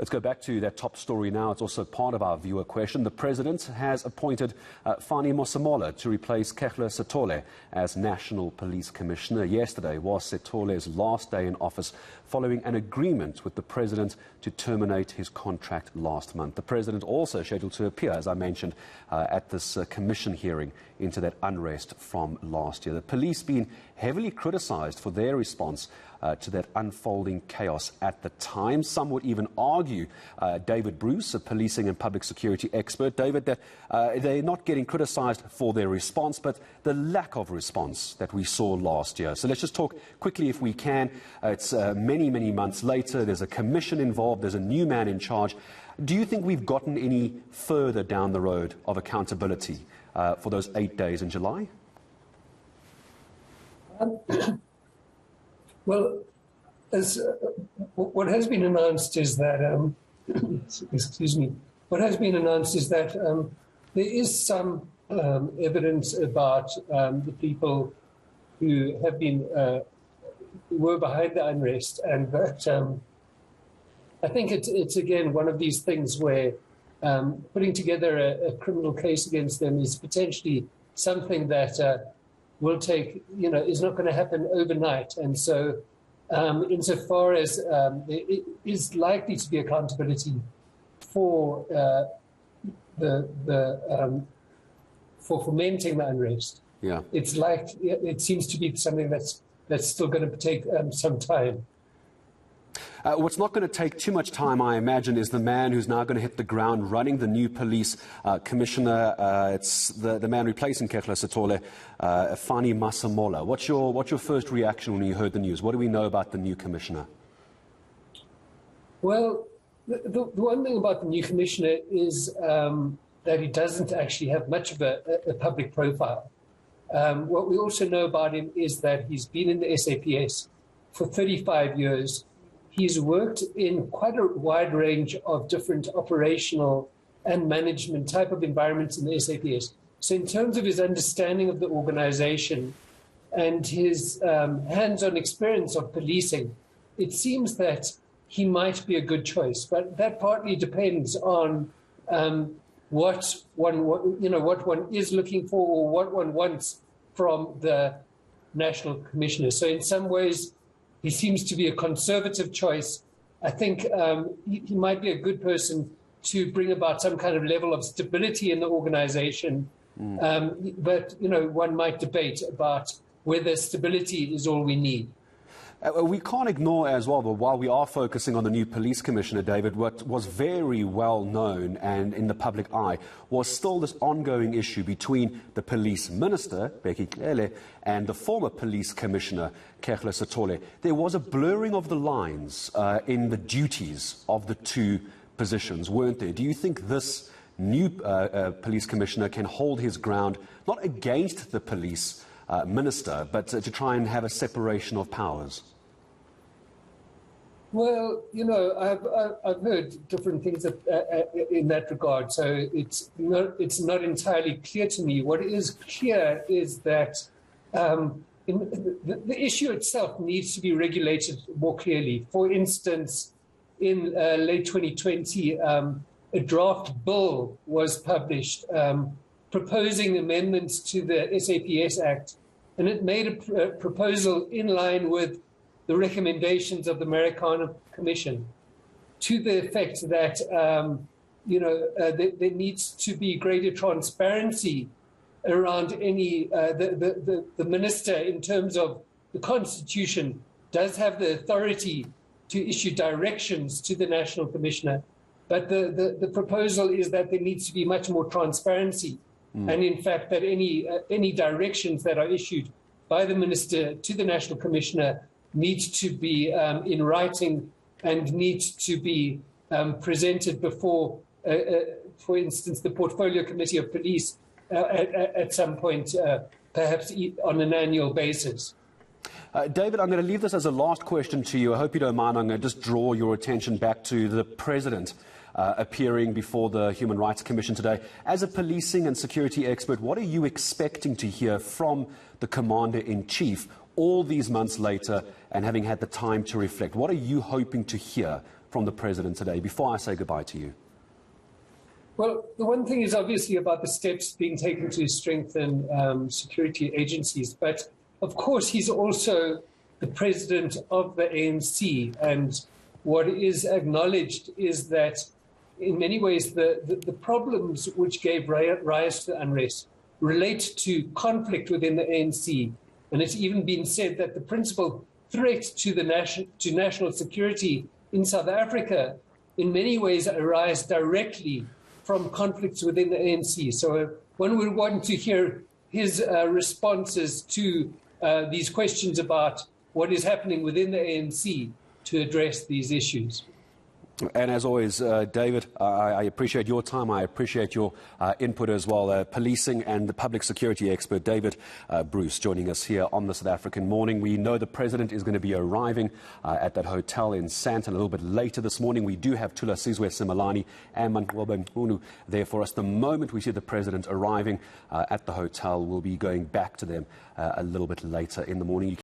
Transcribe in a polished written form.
Let's go back to that top story now. It's also part of our viewer question. The President has appointed Fannie Masemola to replace Khehla Sitole as National Police Commissioner. Yesterday was Sitole's last day in office following an agreement with the President to terminate his contract last month. The President also scheduled to appear, as I mentioned, at this commission hearing into that unrest from last year. The police been heavily criticised for their response to that unfolding chaos at the time. Some would even argue, David Bruce, a policing and public security expert, David, that they're not getting criticised for their response, but the lack of response that we saw last year. So let's just talk quickly, if we can. It's many months later. There's a commission involved. There's a new man in charge. Do you think we've gotten any further down the road of accountability for those 8 days in July? Well, what has been announced is that, excuse me, what has been announced is that there is some evidence about the people who have been, who were behind the unrest, and that I think it's again one of these things where putting together a criminal case against them is potentially something that will take, is not going to happen overnight. And so insofar as it is likely to be accountability for for fomenting the unrest, it seems to be something that's still going to take some time. What's not going to take too much time, I imagine, is the man who's now going to hit the ground running, the new police commissioner. It's the man replacing Khehla Sitole, Fannie Masemola. What's your first reaction when you heard the news? What do we know about the new commissioner? Well, the one thing about the new commissioner is that he doesn't actually have much of a public profile. What we also know about him is that he's been in the SAPS for 35 years. He's worked in quite a wide range of different operational and management type of environments in the SAPS. So in terms of his understanding of the organization and his hands-on experience of policing, it seems that he might be a good choice. But that partly depends on what one is looking for or what one wants from the National Commissioner. So in some ways, he seems to be a conservative choice. I think he might be a good person to bring about some kind of level of stability in the organization. But, one might debate about whether stability is all we need. We can't ignore as well, but while we are focusing on the new police commissioner, David, what was very well known and in the public eye was still this ongoing issue between the police minister, Khehla, and the former police commissioner, Khehla Sitole. There was a blurring of the lines in the duties of the two positions, weren't there? Do you think this new police commissioner can hold his ground, not against the police minister, but to try and have a separation of powers? Well, I've heard different things in that regard, so it's not entirely clear to me. What is clear is that the issue itself needs to be regulated more clearly. For instance, in late 2020, a draft bill was published proposing amendments to the SAPS Act, and it made a proposal in line with the recommendations of the Americana Commission to the effect that, there needs to be greater transparency around any, the minister in terms of the Constitution does have the authority to issue directions to the National Commissioner. But the proposal is that there needs to be much more transparency. And in fact, that any directions that are issued by the minister to the National Commissioner need to be in writing and need to be presented before, for instance, the Portfolio Committee of Police at some point, perhaps on an annual basis. David, I'm going to leave this as a last question to you. I hope you don't mind. I'm going to just draw your attention back to the President appearing before the Human Rights Commission today. As a policing and security expert, what are you expecting to hear from the Commander-in-Chief all these months later and having had the time to reflect? What are you hoping to hear from the President today, before I say goodbye to you? Well, the one thing is obviously about the steps being taken to strengthen security agencies. But of course, he's also the president of the ANC. And what is acknowledged is that in many ways, the problems which gave rise to unrest relate to conflict within the ANC. And it's even been said that the principal threat to national security in South Africa in many ways arise directly from conflicts within the ANC. So one would want to hear his responses to these questions about what is happening within the ANC to address these issues. And as always, David, I appreciate your time. I appreciate your input as well. Policing and the public security expert, David Bruce, joining us here on the South African Morning. We know the President is going to be arriving at that hotel in Sandton a little bit later this morning. We do have Tula Sizwe Simelane and Manqoba Mqunu there for us. The moment we see the President arriving at the hotel, we'll be going back to them a little bit later in the morning.